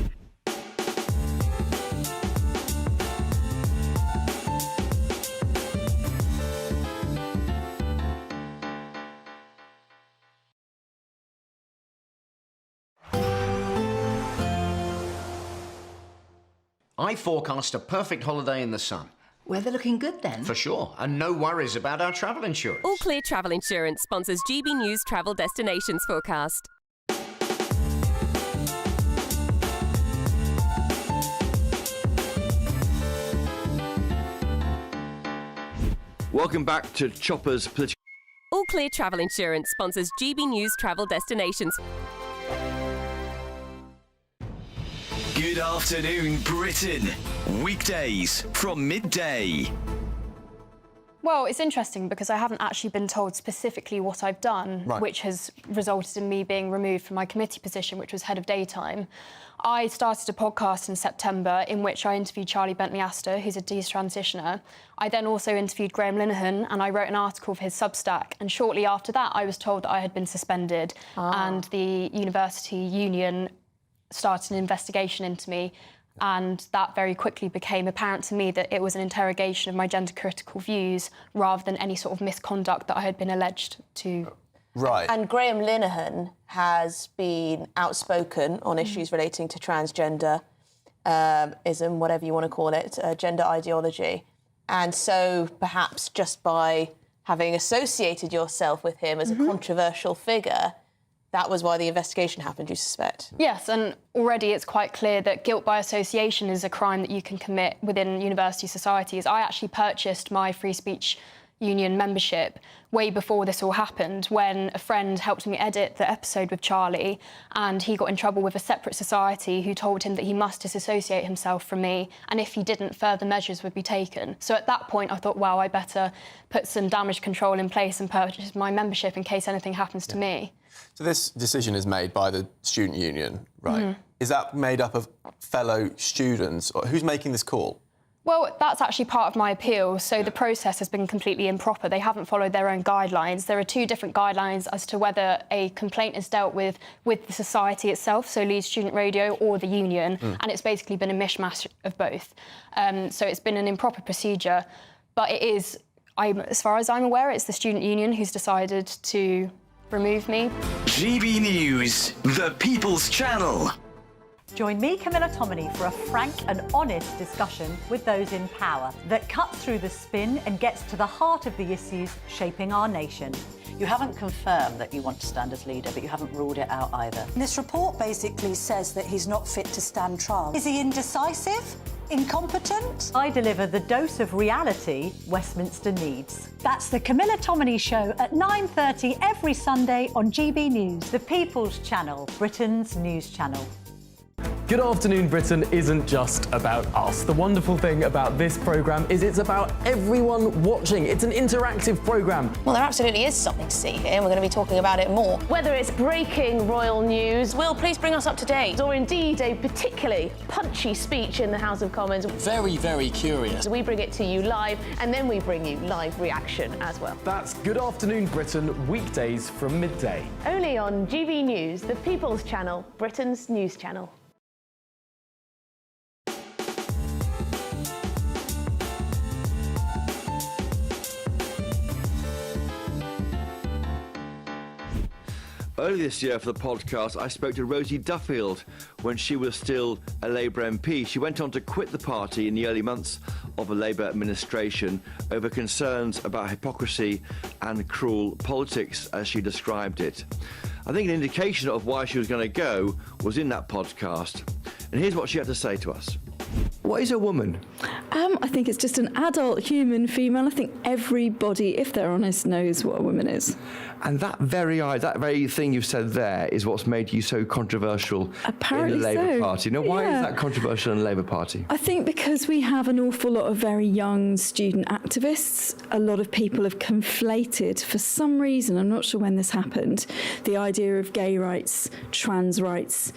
I forecast a perfect holiday in the sun. Weather looking good then? For sure, and no worries about our travel insurance. All Clear Travel Insurance sponsors GB News Travel Destinations Forecast. Welcome back to Chopper's Political... All Clear Travel Insurance sponsors GB News Travel Destinations. Good afternoon, Britain. Weekdays from midday. Well, it's interesting because I haven't actually been told specifically what I've done, Right. which has resulted in me being removed from my committee position, which was head of daytime. I started a podcast in September in which I interviewed Charlie Bentley-Astor, who's a detransitioner. I then also interviewed Graham Linehan and I wrote an article for his Substack. And shortly after that, I was told that I had been suspended and the university union started an investigation into me. And that very quickly became apparent to me that it was an interrogation of my gender-critical views rather than any sort of misconduct that I had been alleged to. Right. And Graham Linehan has been outspoken on issues relating to transgender ism, whatever you want to call it, gender ideology. And so perhaps just by having associated yourself with him as a controversial figure, that was why the investigation happened, you suspect? Yes, and already it's quite clear that guilt by association is a crime that you can commit within university societies. I actually purchased my free speech union membership way before this all happened, when a friend helped me edit the episode with Charlie, and he got in trouble with a separate society who told him that he must disassociate himself from me, and if he didn't, further measures would be taken. So at that point, I thought, well, I better put some damage control in place and purchase my membership in case anything happens to me. So this decision is made by the student union, right? Is that made up of fellow students? Or who's making this call? Well, that's actually part of my appeal. So the process has been completely improper. They haven't followed their own guidelines. There are two different guidelines as to whether a complaint is dealt with the society itself, so Leeds Student Radio, or the union, and it's basically been a mishmash of both. So it's been an improper procedure, but it is, as far as I'm aware, it's the student union who's decided to remove me. GB News, the People's Channel. Join me, Camilla Tominey, for a frank and honest discussion with those in power that cuts through the spin and gets to the heart of the issues shaping our nation. You haven't confirmed that you want to stand as leader, but you haven't ruled it out either. This report basically says that he's not fit to stand trial. Is he indecisive? Incompetent? I deliver the dose of reality Westminster needs. That's the Camilla Tominey Show at 9:30 every Sunday on GB News. The People's Channel, Britain's news channel. Good Afternoon Britain isn't just about us. The wonderful thing about this programme is it's about everyone watching. It's an interactive programme. Well, there absolutely is something to see here, and we're going to be talking about it more. Whether it's breaking royal news, Will, please bring us up to date, or indeed a particularly punchy speech in the House of Commons. Very, very curious. We bring it to you live, and then we bring you live reaction as well. That's Good Afternoon Britain, weekdays from midday. Only on GB News, the People's Channel, Britain's news channel. Earlier this year for the podcast, I spoke to Rosie Duffield when she was still a Labour MP. She went on to quit the party in the early months of a Labour administration over concerns about hypocrisy and cruel politics, as she described it. I think an indication of why she was going to go was in that podcast. And here's what she had to say to us. What is a woman? I think it's just an adult human female. I think everybody, if they're honest, knows what a woman is. And that very thing you've said there is what's made you so controversial Apparently in the Labour so. Party. Now, why Yeah. is that controversial in the Labour Party? I think because we have an awful lot of very young student activists. A lot of people have conflated, for some reason, I'm not sure when this happened, the idea of gay rights, trans rights,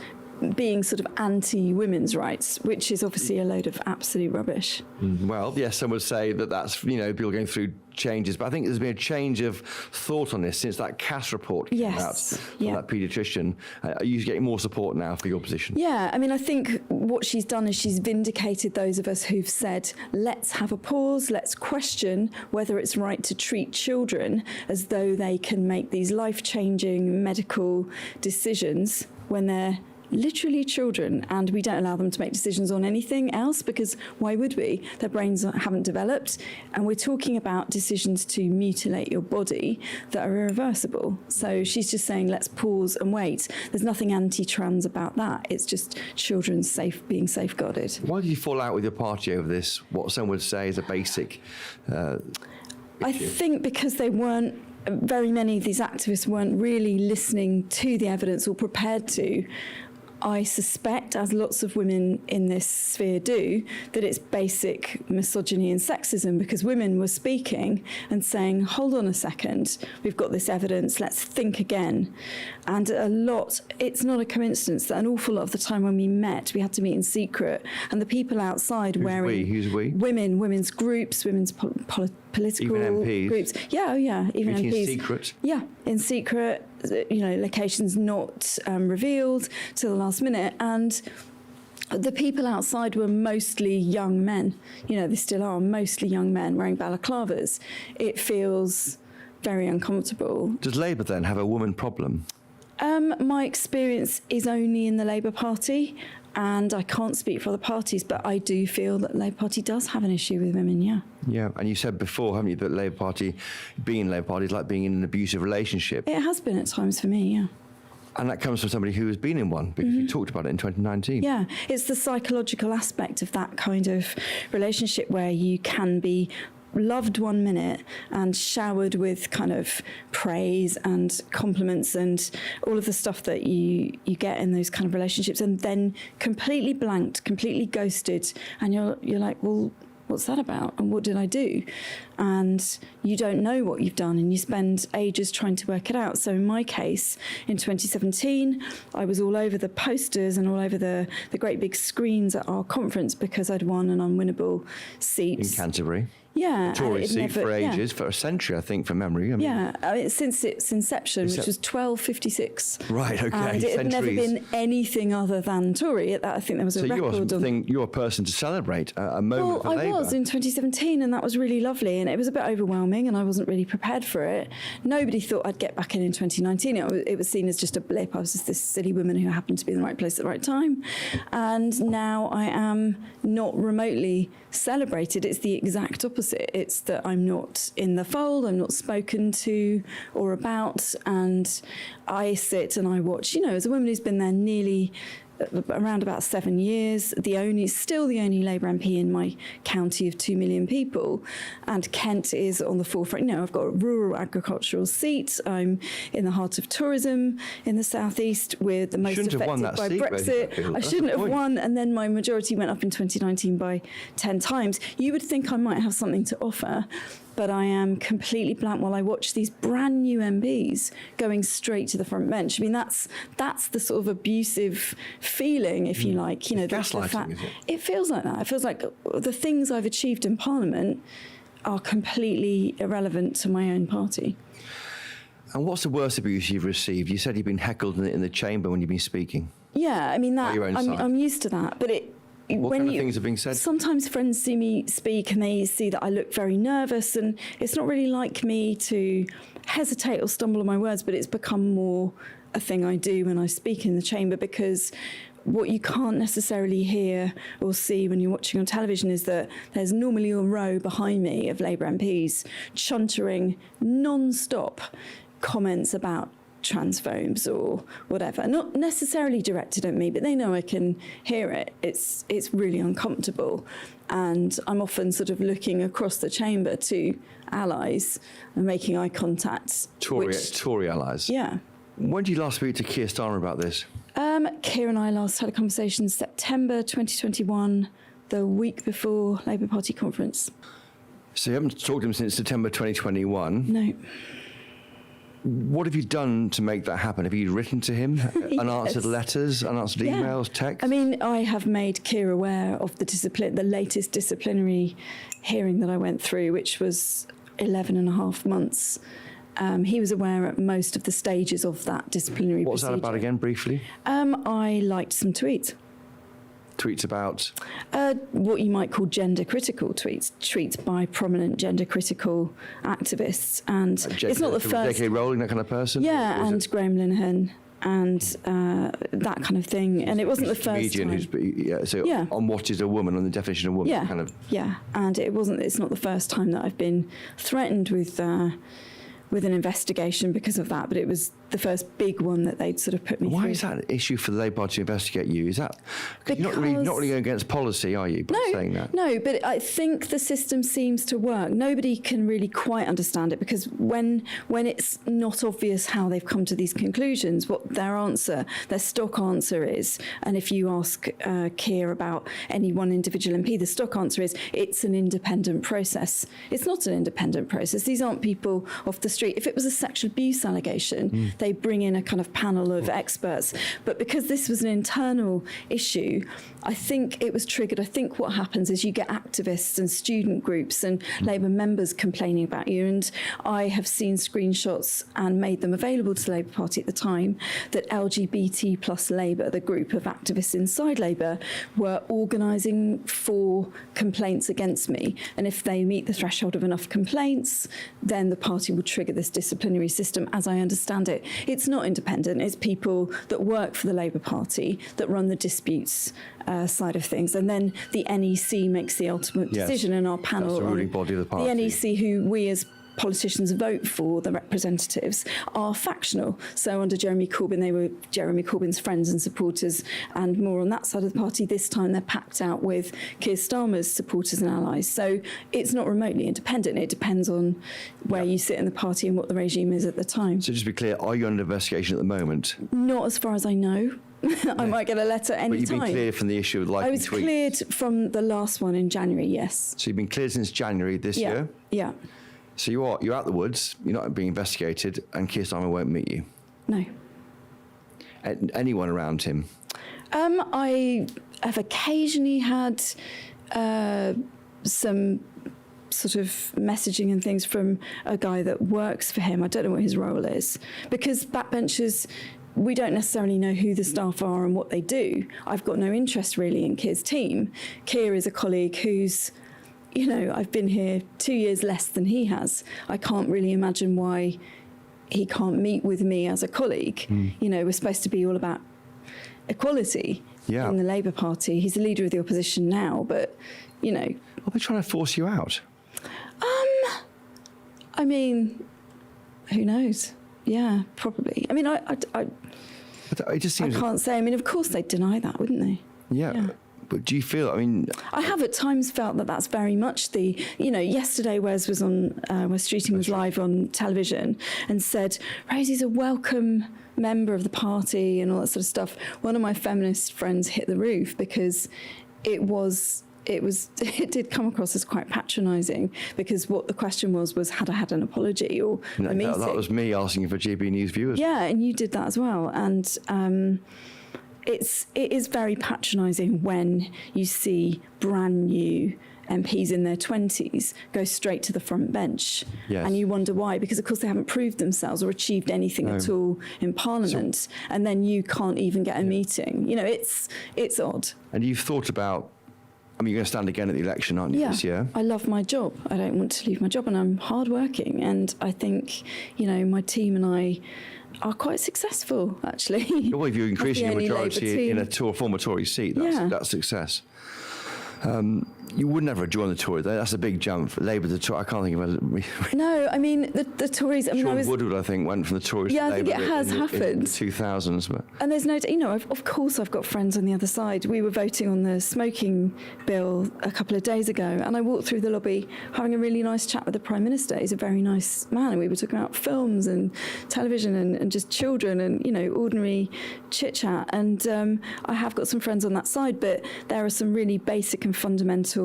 being sort of anti-women's rights, which is obviously a load of absolute rubbish. Well, yes, some would say that that's, people going through changes, but I think there's been a change of thought on this since that Cass report came out from that paediatrician. Are you getting more support now for your position? Yeah, I mean, I think what she's done is she's vindicated those of us who've said, let's have a pause, let's question whether it's right to treat children as though they can make these life-changing medical decisions when they're literally children, and we don't allow them to make decisions on anything else, because why would we? Their brains haven't developed, and we're talking about decisions to mutilate your body that are irreversible. So she's just saying, let's pause and wait. There's nothing anti-trans about that. It's just children being safeguarded. Why did you fall out with your party over this, what some would say is a basic I think because very many of these activists weren't really listening to the evidence or prepared to. I suspect, as lots of women in this sphere do, that it's basic misogyny and sexism, because women were speaking and saying, hold on a second, we've got this evidence, let's think again. And it's not a coincidence that an awful lot of the time when we met, we had to meet in secret, and the people outside Who's we? Women, women's groups, women's political even MPs. groups. Yeah, even Meeting MPs. in secret? Yeah, in secret, locations not revealed till the last minute. And the people outside were mostly young men. They still are mostly young men wearing balaclavas. It feels very uncomfortable. Does Labour then have a woman problem? My experience is only in the Labour Party, and I can't speak for other parties, but I do feel that the Labour Party does have an issue with women, yeah. Yeah, and you said before, haven't you, that Labour Party, being in Labour Party is like being in an abusive relationship. It has been at times for me, yeah. And that comes from somebody who has been in one, because you talked about it in 2019. Yeah, it's the psychological aspect of that kind of relationship where you can be loved 1 minute and showered with kind of praise and compliments and all of the stuff that you get in those kind of relationships, and then completely blanked, completely ghosted, and you're like, well, what's that about? And what did I do? And you don't know what you've done, and you spend ages trying to work it out. So in my case, in 2017, I was all over the posters and all over the great big screens at our conference because I'd won an unwinnable seat. In Canterbury. Yeah. A Tory seat for ages, for a century, I think, from memory. Since its inception, which was 1256. Right, okay. And it had never been anything other than Tory. I think there was a record on... you're a person to celebrate a moment for Labour. I was in 2017, and that was really lovely, and it was a bit overwhelming, and I wasn't really prepared for it. Nobody thought I'd get back in 2019. It was seen as just a blip. I was just this silly woman who happened to be in the right place at the right time. And now I am not remotely celebrated. It's the exact opposite. It's that I'm not in the fold, I'm not spoken to or about, and I sit and I watch, as a woman who's been there nearly around about 7 years, still the only Labour MP in my county of 2 million people, and Kent is on the forefront. I've got a rural agricultural seat. I'm in the heart of tourism in the southeast. We're the most affected by Brexit. I shouldn't have won, and then my majority went up in 2019 by 10 times. You would think I might have something to offer, but I am completely blank while I watch these brand new MPs going straight to the front bench. I mean, that's the sort of abusive feeling, if you like. Gaslighting, is it? It feels like that. It feels like the things I've achieved in Parliament are completely irrelevant to my own party. And what's the worst abuse you've received? You said you've been heckled in the chamber when you've been speaking. Yeah, I mean, By your own side. I'm used to that, but What kind of things are being said? Sometimes friends see me speak and they see that I look very nervous, and it's not really like me to hesitate or stumble on my words, but it's become more a thing I do when I speak in the chamber, because what you can't necessarily hear or see when you're watching on television is that there's normally a row behind me of Labour MPs chuntering non-stop comments about transphobes or whatever, not necessarily directed at me, but they know I can hear it. It's really uncomfortable, and I'm often sort of looking across the chamber to allies and making eye contact. Tory allies. Yeah. When did you last speak to Keir Starmer about this? Keir and I last had a conversation in September 2021, the week before Labour Party conference. So you haven't talked to him since September 2021? No. What have you done to make that happen? Have you written to him? Unanswered letters, unanswered emails, texts? I mean, I have made Keir aware of the latest disciplinary hearing that I went through, which was 11 and a half months. He was aware at most of the stages of that disciplinary procedure. What was that about again, briefly? I liked some tweets. Tweets about? What you might call gender-critical tweets by prominent gender-critical activists. And it's not the first... J.K. Rowling, that kind of person? Yeah, and Graham Linehan and that kind of thing. And it wasn't the first time. On what is a woman, on the definition of woman. Yeah, kind of. Yeah, and it's not the first time that I've been threatened with an investigation because of that, but it was the first big one that they'd sort of put me through. Why is that an issue for the Labour Party to investigate you? Is that you're not really going against policy, are you, by saying that? No, but I think the system seems to work. Nobody can really quite understand it, because when it's not obvious how they've come to these conclusions, what their stock answer is, and if you ask Keir about any one individual MP, the stock answer is it's an independent process. It's not an independent process. These aren't people off the street. If it was a sexual abuse allegation, they bring in a kind of panel of experts. But because this was an internal issue, I think it was triggered. I think what happens is you get activists and student groups and Labour members complaining about you. And I have seen screenshots and made them available to the Labour Party at the time that LGBT plus Labour, the group of activists inside Labour, were organising for complaints against me. And if they meet the threshold of enough complaints, then the party will trigger this disciplinary system, as I understand it. It's not independent. It's people that work for the Labour Party that run the disputes side of things. And then the NEC makes the ultimate decision, and our panel, that's the ruling body of the party. The NEC, who we as politicians vote for, the representatives, are factional. So under Jeremy Corbyn, they were Jeremy Corbyn's friends and supporters, and more on that side of the party. This time they're packed out with Keir Starmer's supporters and allies. So it's not remotely independent. It depends on where you sit in the party and what the regime is at the time. So just to be clear, are you under investigation at the moment? Not as far as I know. I might get a letter any time. But you've been cleared from the issue of liking tweets? I was cleared from the last one in January, yes. So you've been cleared since January this year? Yeah. So you're out the woods, you're not being investigated, and Keir Starmer won't meet you? No. Anyone around him? I have occasionally had some sort of messaging and things from a guy that works for him. I don't know what his role is, because backbenchers, we don't necessarily know who the staff are and what they do. I've got no interest really in Keir's team. Keir is a colleague who's, you know, I've been here 2 years less than he has. I can't really imagine why he can't meet with me as a colleague. You know, we're supposed to be all about equality in the Labour Party. He's the leader of the opposition now, but, you know. Are they trying to force you out? I mean, who knows? Yeah, probably. I mean, It just seems I can't say. I mean, of course they'd deny that, wouldn't they? Yeah. But do you feel, I mean... I have at times felt that that's very much the... You know, yesterday Wes was on... Wes Streeting was live on television and said, Rosie's a welcome member of the party and all that sort of stuff. One of my feminist friends hit the roof because it did come across as quite patronising, because what the question was had I had an apology or a meeting? That was me asking for GB News viewers. Yeah, and you did that as well. And it is very patronising when you see brand new MPs in their 20s go straight to the front bench. Yes. And you wonder why, because of course they haven't proved themselves or achieved anything at all in Parliament, and then you can't even get a meeting. You know, it's odd. And you've thought about, I mean, you're going to stand again at the election, aren't you, this year? I love my job. I don't want to leave my job, and I'm hardworking. And I think, you know, my team and I are quite successful, actually. Well, if you're increasing your majority in a former Tory seat, that's success. You would never join the Tories. That's a big jump for Labour to Tory. I can't think of a... No, I mean, the Tories... I mean, Sean Woodward, I think, went from the Tories to Labour. Yeah, I think it has happened. In the 2000s. But. And there's no... You know, of course I've got friends on the other side. We were voting on the smoking bill a couple of days ago, and I walked through the lobby having a really nice chat with the Prime Minister. He's a very nice man, and we were talking about films and television and just children and, you know, ordinary chit-chat. And I have got some friends on that side, but there are some really basic and fundamental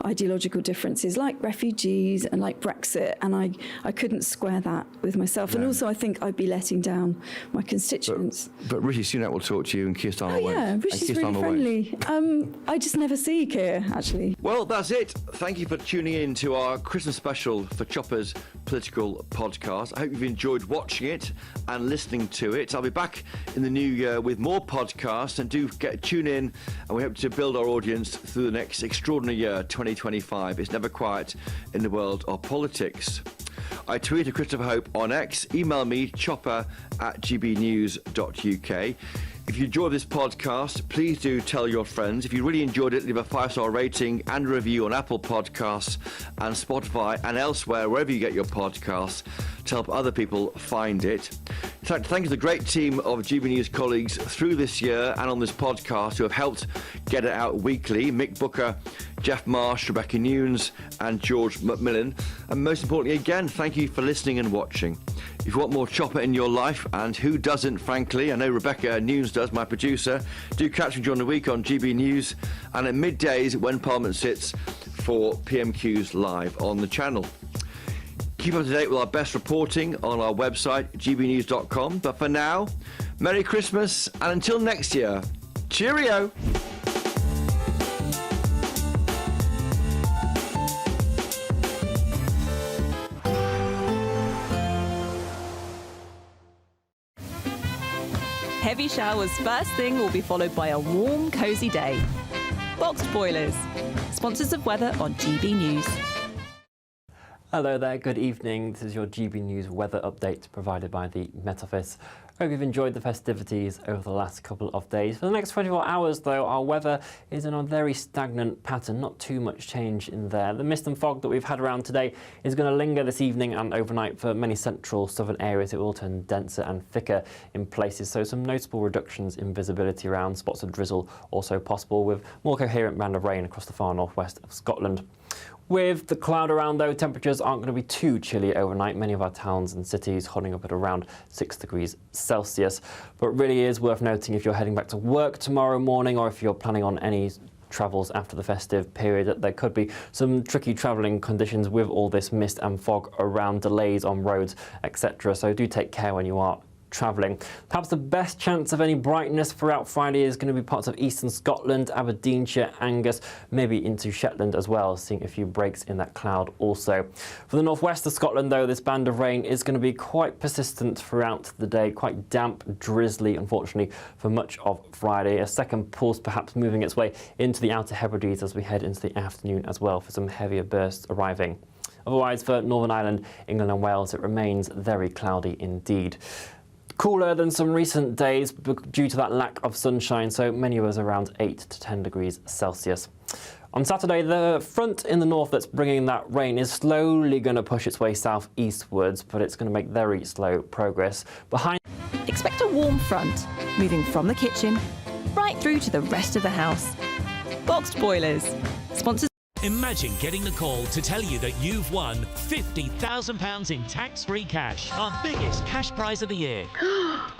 ideological differences, like refugees and like Brexit, and I couldn't square that with myself. And also I think I'd be letting down my constituents. But Rishi Sunak will talk to you and Keir Starmer won't. Yeah, Rishi's really friendly. I just never see Keir, actually. Well, that's it. Thank you for tuning in to our Christmas special for Chopper's Political Podcast. I hope you've enjoyed watching it and listening to it. I'll be back in the new year with more podcasts, and do tune in, and we hope to build our audience through the next extraordinary year, 2025. It's never quiet in the world of politics. I tweet at Christopher Hope on X. Email me, chopper@gbnews.uk. If you enjoyed this podcast, please do tell your friends. If you really enjoyed it, leave a 5-star rating and a review on Apple Podcasts and Spotify and elsewhere, wherever you get your podcasts, to help other people find it. like to thank the great team of GB News colleagues through this year and on this podcast who have helped get it out weekly. Mick Booker, Jeff Marsh, Rebecca Nunes and George McMillan. And most importantly, again, thank you for listening and watching. If you want more Chopper in your life, and who doesn't, frankly, I know Rebecca Nunes does, my producer, do catch me during the week on GB News and at middays when Parliament sits for PMQs live on the channel. Keep up to date with our best reporting on our website, gbnews.com. But for now, Merry Christmas, and until next year, cheerio! Heavy showers first thing will be followed by a warm, cosy day. Boxed Boilers, sponsors of weather on GB News. Hello there, good evening. This is your GB News weather update provided by the Met Office. Hope you've enjoyed the festivities over the last couple of days. For the next 24 hours, though, our weather is in a very stagnant pattern, not too much change in there. The mist and fog that we've had around today is going to linger this evening and overnight for many central southern areas. It will turn denser and thicker in places, so some notable reductions in visibility around. Spots of drizzle also possible, with more coherent band of rain across the far northwest of Scotland. With the cloud around, though, temperatures aren't going to be too chilly overnight. Many of our towns and cities holding up at around 6 degrees Celsius. But it really is worth noting if you're heading back to work tomorrow morning, or if you're planning on any travels after the festive period, that there could be some tricky travelling conditions with all this mist and fog around, delays on roads, etc. So do take care when you are travelling. Perhaps the best chance of any brightness throughout Friday is going to be parts of eastern Scotland, Aberdeenshire, Angus, maybe into Shetland as well, seeing a few breaks in that cloud also. For the northwest of Scotland, though, this band of rain is going to be quite persistent throughout the day, quite damp, drizzly, unfortunately, for much of Friday. A second pulse perhaps moving its way into the Outer Hebrides as we head into the afternoon as well, for some heavier bursts arriving. Otherwise, for Northern Ireland, England and Wales, it remains very cloudy indeed. Cooler than some recent days due to that lack of sunshine, so many of us around 8 to 10 degrees Celsius. On Saturday, the front in the north that's bringing that rain is slowly going to push its way southeastwards, but it's going to make very slow progress. Expect a warm front, moving from the kitchen right through to the rest of the house. Boxed Boilers, sponsors. Imagine getting the call to tell you that you've won £50,000 in tax-free cash, our biggest cash prize of the year.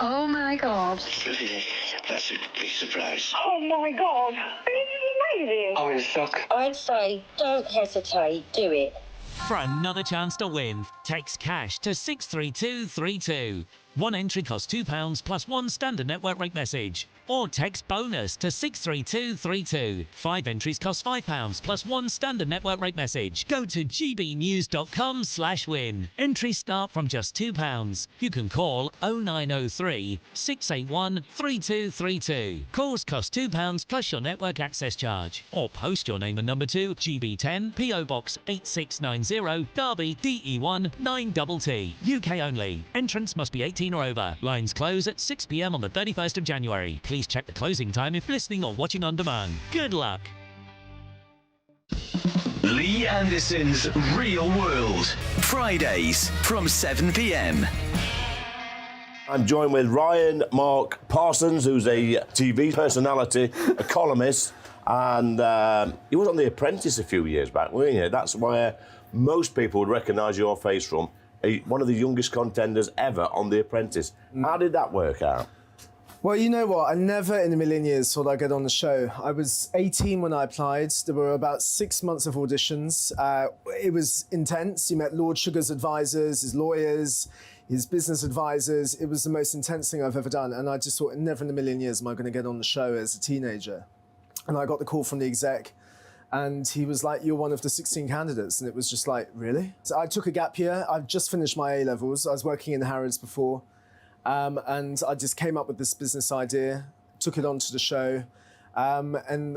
Oh my God. That's a big surprise. Oh my God. This is amazing. I'm in shock. I'd say don't hesitate, do it. For another chance to win, text cash to 63232. One entry costs £2 plus one standard network rate message. Or text bonus to 63232. 5 entries cost £5 plus one standard network rate message. Go to gbnews.com/win. Entries start from just £2. You can call 0903 681 3232. Calls cost £2 plus your network access charge. Or post your name and number to GB10 PO Box 8690 Derby DE1 9TT. UK only. Entrance must be 18 or over. Lines close at 6 p.m. on the 31st of January. Please check the closing time if listening or watching on demand. Good luck. Lee Anderson's Real World. Fridays from 7 p.m. I'm joined with Ryan Mark Parsons, who's a TV personality, a columnist, and he was on The Apprentice a few years back, weren't you? That's where most people would recognise your face from. One of the youngest contenders ever on The Apprentice. How did that work out? Well, you know what? I never in a million years thought I'd get on the show. I was 18 when I applied. There were about 6 months of auditions. It was intense. You met Lord Sugar's advisors, his lawyers, his business advisors. It was the most intense thing I've ever done. And I just thought, never in a million years am I going to get on the show as a teenager. And I got the call from the exec. And he was like, you're one of the 16 candidates. And it was just like, really? So I took a gap year. I've just finished my A-levels. I was working in Harrods before. And I just came up with this business idea, took it onto the show. And